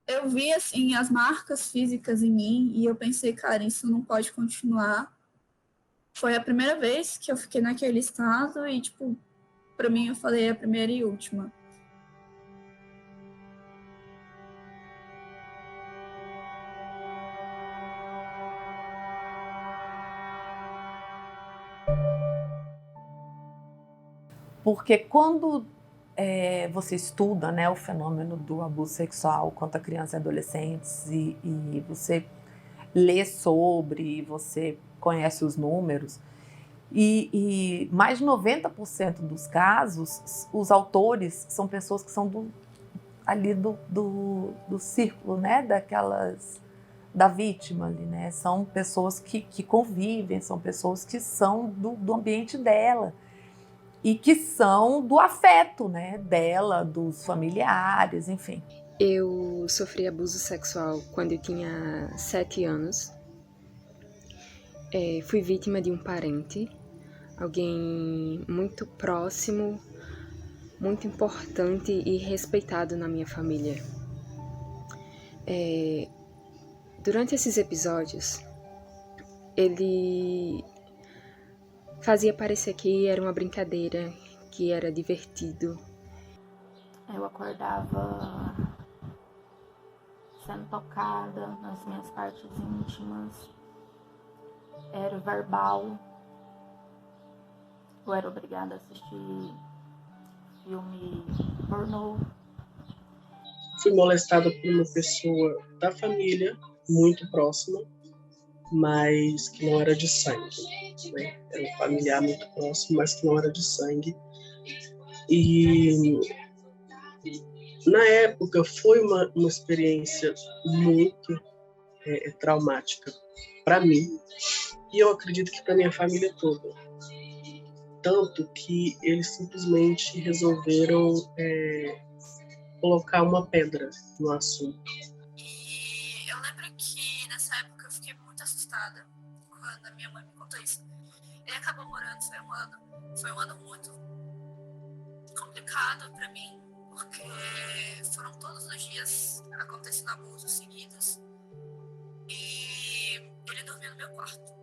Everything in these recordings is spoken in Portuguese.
eu vi, assim, as marcas físicas em mim e eu pensei, cara, isso não pode continuar. Foi a primeira vez que eu fiquei naquele estado e, tipo, pra mim eu falei a primeira e última. Porque quando você estuda, né, o fenômeno do abuso sexual contra crianças e adolescentes e você lê sobre, você conhece os números, e mais de 90% dos casos, os autores são pessoas que são ali do círculo, né, da vítima ali, né? São pessoas que convivem, são pessoas que são do ambiente dela e que são do afeto, né, dela, dos familiares, enfim. Eu sofri abuso sexual quando eu tinha 7 anos. Fui vítima de um parente, alguém muito próximo, muito importante e respeitado na minha família. Durante esses episódios, ele fazia parecer que era uma brincadeira, que era divertido. Eu acordava sendo tocada nas minhas partes íntimas, era verbal, eu era obrigada a assistir filme pornô. Fui molestada por uma pessoa da família, muito próxima, mas que não era de sangue, né? Era um familiar muito próximo, mas que não era de sangue. E na época foi uma experiência muito traumática para mim, e eu acredito que para minha família toda. Tanto que eles simplesmente resolveram colocar uma pedra no assunto. E eu lembro que nessa época eu fiquei muito assustada quando a minha mãe me contou isso. Ele acabou morando, foi um ano muito complicado para mim, porque foram todos os dias acontecendo abusos seguidos e ele dormia no meu quarto.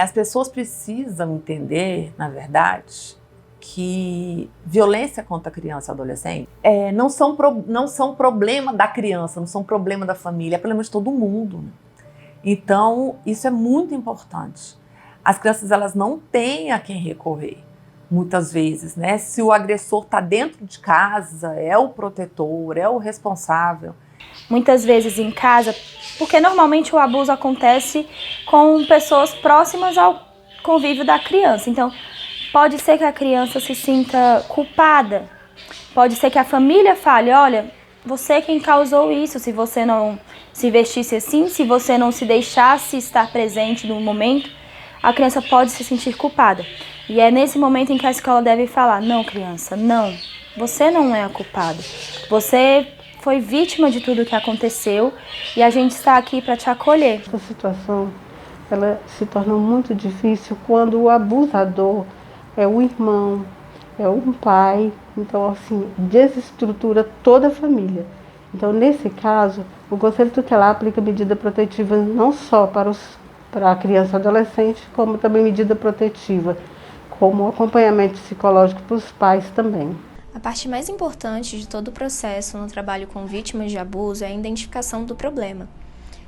As pessoas precisam entender, na verdade, que violência contra a criança e adolescente não são problema da criança, não são problema da família, é problema de todo mundo, né? Então, isso é muito importante. As crianças, elas não têm a quem recorrer, muitas vezes, né? Se o agressor está dentro de casa, é o protetor, é o responsável. Muitas vezes em casa, porque normalmente o abuso acontece com pessoas próximas ao convívio da criança. Então, pode ser que a criança se sinta culpada, pode ser que a família fale, olha, você é quem causou isso, se você não se vestisse assim, se você não se deixasse estar presente no momento, a criança pode se sentir culpada. E é nesse momento em que a escola deve falar, não, criança, não, você não é a culpada, você foi vítima de tudo o que aconteceu e a gente está aqui para te acolher. Essa situação, ela se torna muito difícil quando o abusador é o irmão, é um pai, então assim, desestrutura toda a família. Então nesse caso, o Conselho Tutelar aplica medida protetiva não só para a criança e adolescente, como também medida protetiva, como acompanhamento psicológico para os pais também. A parte mais importante de todo o processo no trabalho com vítimas de abuso é a identificação do problema.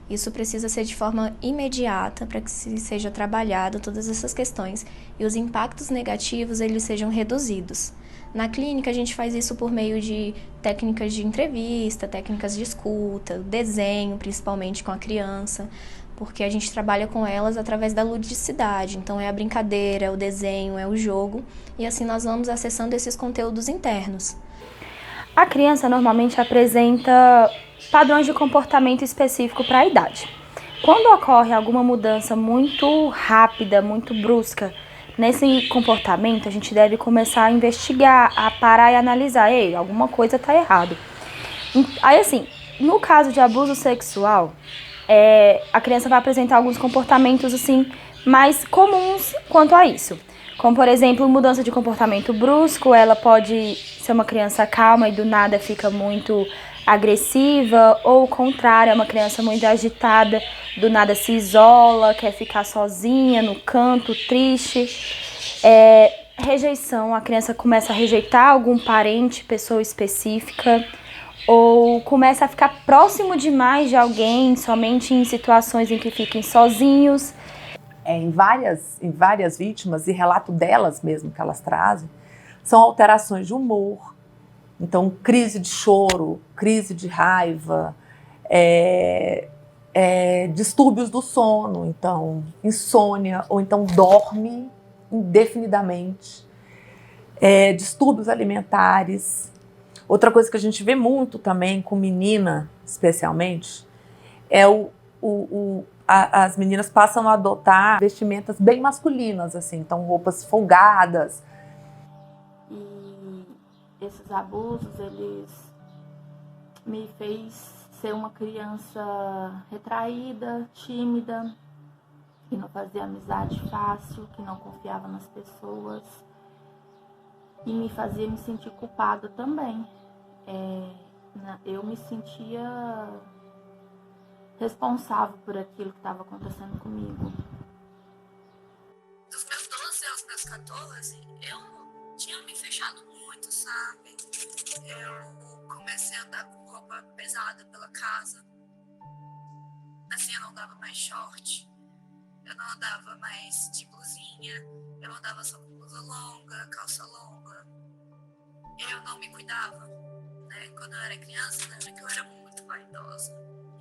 Isso precisa ser de forma imediata para que seja trabalhado todas essas questões e os impactos negativos eles sejam reduzidos. Na clínica, a gente faz isso por meio de técnicas de entrevista, técnicas de escuta, desenho, principalmente com a criança, porque a gente trabalha com elas através da ludicidade. Então, é a brincadeira, é o desenho, é o jogo, e assim nós vamos acessando esses conteúdos internos. A criança normalmente apresenta padrões de comportamento específico para a idade. Quando ocorre alguma mudança muito rápida, muito brusca nesse comportamento, a gente deve começar a investigar, a parar e analisar, ei, alguma coisa está errado. Aí assim, no caso de abuso sexual, a criança vai apresentar alguns comportamentos assim mais comuns quanto a isso. Como, por exemplo, mudança de comportamento brusco, ela pode ser uma criança calma e do nada fica muito agressiva, ou o contrário, é uma criança muito agitada, do nada se isola, quer ficar sozinha no canto, triste. Rejeição, a criança começa a rejeitar algum parente, pessoa específica, ou começa a ficar próximo demais de alguém, somente em situações em que fiquem sozinhos. Em várias vítimas, e relato delas mesmo que elas trazem, são alterações de humor. Então, crise de choro, crise de raiva, distúrbios do sono, então insônia, ou então dorme indefinidamente, distúrbios alimentares. Outra coisa que a gente vê muito também, com menina especialmente, as meninas passam a adotar vestimentas bem masculinas, assim, então roupas folgadas. E esses abusos, eles me fez ser uma criança retraída, tímida, que não fazia amizade fácil, que não confiava nas pessoas, e me fazia me sentir culpada também. Eu me sentia responsável por aquilo que estava acontecendo comigo. Dos meus 12 aos meus 14, eu tinha me fechado muito, sabe? Eu comecei a andar com roupa pesada pela casa. Assim, eu não andava mais short, eu não andava mais de blusinha, eu andava só com blusa longa, calça longa. Eu não me cuidava, né? Quando eu era criança, né, eu era muito vaidosa.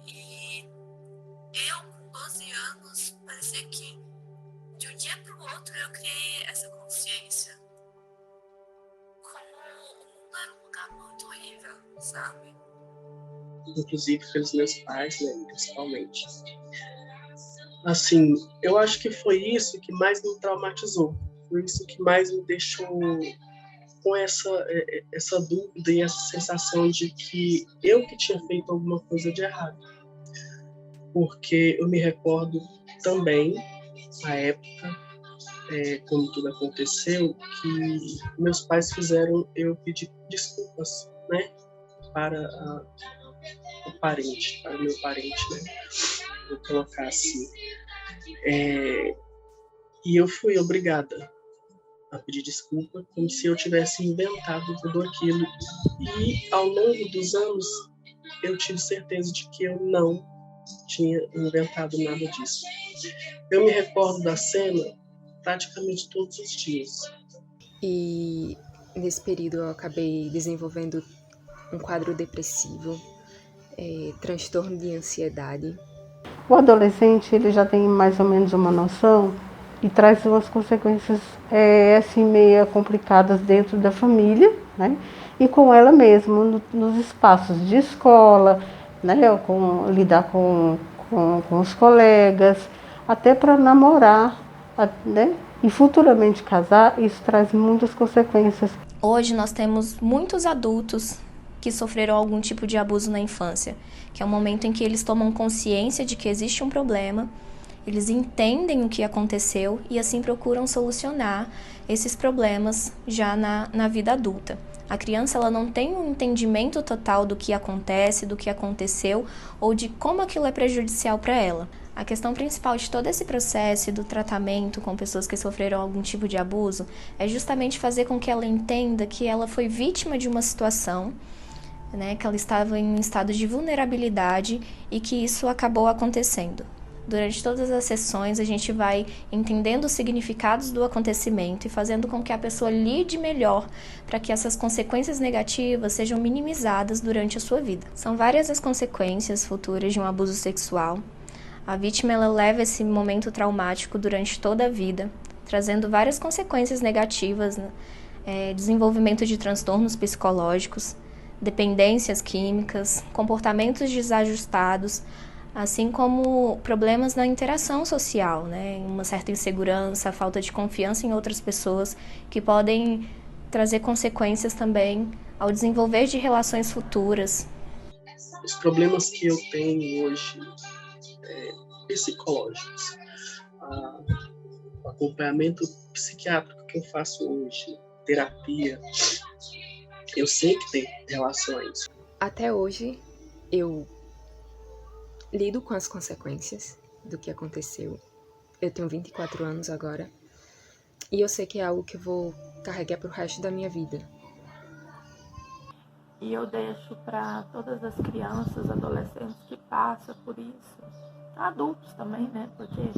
E eu, com 12 anos, parecia que de um dia para o outro eu criei essa consciência. Como o mundo era um lugar muito horrível, sabe? Inclusive pelos meus pais, né, principalmente. Assim, eu acho que foi isso que mais me traumatizou. Foi isso que mais me deixou com essa dúvida e essa sensação de que eu que tinha feito alguma coisa de errado. Porque eu me recordo também, na época, quando tudo aconteceu, que meus pais fizeram eu pedir desculpas, né, para o parente, para o meu parente, né, vou colocar assim. E eu fui obrigada a pedir desculpa, como se eu tivesse inventado tudo aquilo. E ao longo dos anos, eu tive certeza de que eu não tinha inventado nada disso. Eu me recordo da cena praticamente todos os dias. E nesse período eu acabei desenvolvendo um quadro depressivo, transtorno de ansiedade. O adolescente, ele já tem mais ou menos uma noção e traz umas consequências assim, meio complicadas dentro da família, né? E com ela mesma, nos espaços de escola, né? Lidar com os colegas, até para namorar, né? E futuramente casar, isso traz muitas consequências. Hoje nós temos muitos adultos que sofreram algum tipo de abuso na infância, que é o momento em que eles tomam consciência de que existe um problema, eles entendem o que aconteceu e assim procuram solucionar esses problemas já na vida adulta. A criança ela não tem um entendimento total do que acontece, do que aconteceu ou de como aquilo é prejudicial para ela. A questão principal de todo esse processo e do tratamento com pessoas que sofreram algum tipo de abuso é justamente fazer com que ela entenda que ela foi vítima de uma situação, né, que ela estava em um estado de vulnerabilidade e que isso acabou acontecendo. Durante todas as sessões, a gente vai entendendo os significados do acontecimento e fazendo com que a pessoa lide melhor para que essas consequências negativas sejam minimizadas durante a sua vida. São várias as consequências futuras de um abuso sexual. A vítima ela leva esse momento traumático durante toda a vida, trazendo várias consequências negativas, né? Desenvolvimento de transtornos psicológicos, dependências químicas, comportamentos desajustados, assim como problemas na interação social, né? Uma certa insegurança, falta de confiança em outras pessoas, que podem trazer consequências também ao desenvolver de relações futuras. Os problemas que eu tenho hoje psicológicos, o acompanhamento psiquiátrico que eu faço hoje, terapia, eu sei que tem relações. Até hoje, eu lido com as consequências do que aconteceu. Eu tenho 24 anos agora. E eu sei que é algo que eu vou carregar pro resto da minha vida. E eu deixo para todas as crianças, adolescentes que passam por isso, adultos também, né? Porque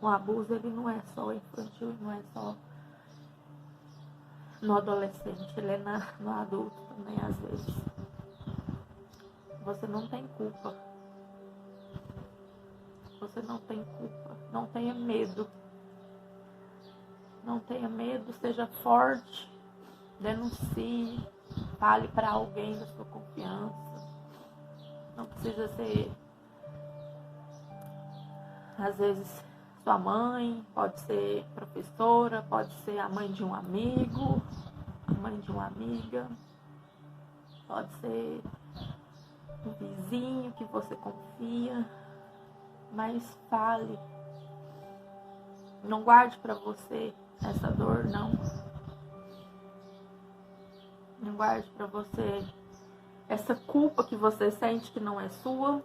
o abuso, ele não é só infantil, não é só no adolescente, ele é no adulto também, às vezes. Você não tem culpa. Você não tem culpa. Não tenha medo. Não tenha medo, seja forte, denuncie, fale para alguém da sua confiança. Não precisa ser, às vezes, sua mãe, pode ser professora, pode ser a mãe de um amigo, a mãe de uma amiga, pode ser um vizinho que você confia, mas fale. Não guarde para você essa dor, não. Não guarde para você essa culpa que você sente que não é sua.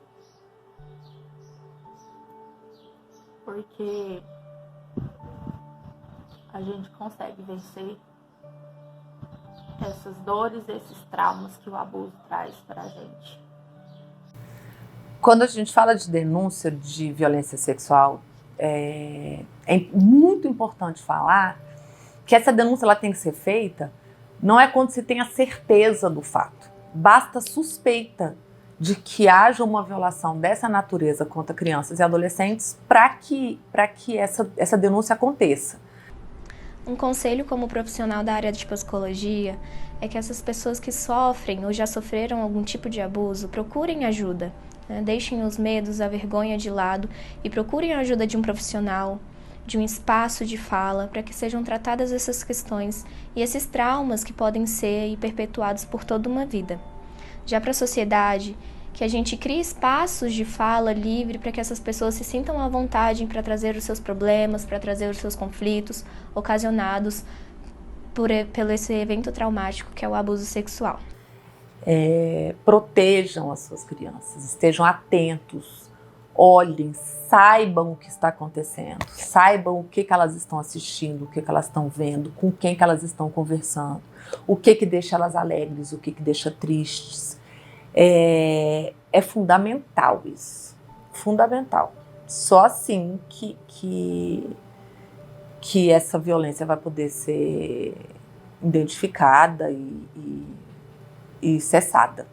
Porque a gente consegue vencer essas dores, esses traumas que o abuso traz para a gente. Quando a gente fala de denúncia de violência sexual, é muito importante falar que essa denúncia ela tem que ser feita não é quando se tem a certeza do fato. Basta suspeita de que haja uma violação dessa natureza contra crianças e adolescentes para que essa denúncia aconteça. Um conselho como profissional da área de psicologia é que essas pessoas que sofrem ou já sofreram algum tipo de abuso procurem ajuda. Deixem os medos, a vergonha de lado e procurem a ajuda de um profissional, de um espaço de fala, para que sejam tratadas essas questões e esses traumas que podem ser perpetuados por toda uma vida. Já para a sociedade, que a gente crie espaços de fala livre para que essas pessoas se sintam à vontade para trazer os seus problemas, para trazer os seus conflitos ocasionados pelo esse evento traumático que é o abuso sexual. Protejam as suas crianças, estejam atentos, olhem, saibam o que está acontecendo, saibam o que elas estão assistindo, o que elas estão vendo, com quem que elas estão conversando, o que deixa elas alegres, o que deixa tristes. É fundamental isso, fundamental. Só assim que essa violência vai poder ser identificada e cessada.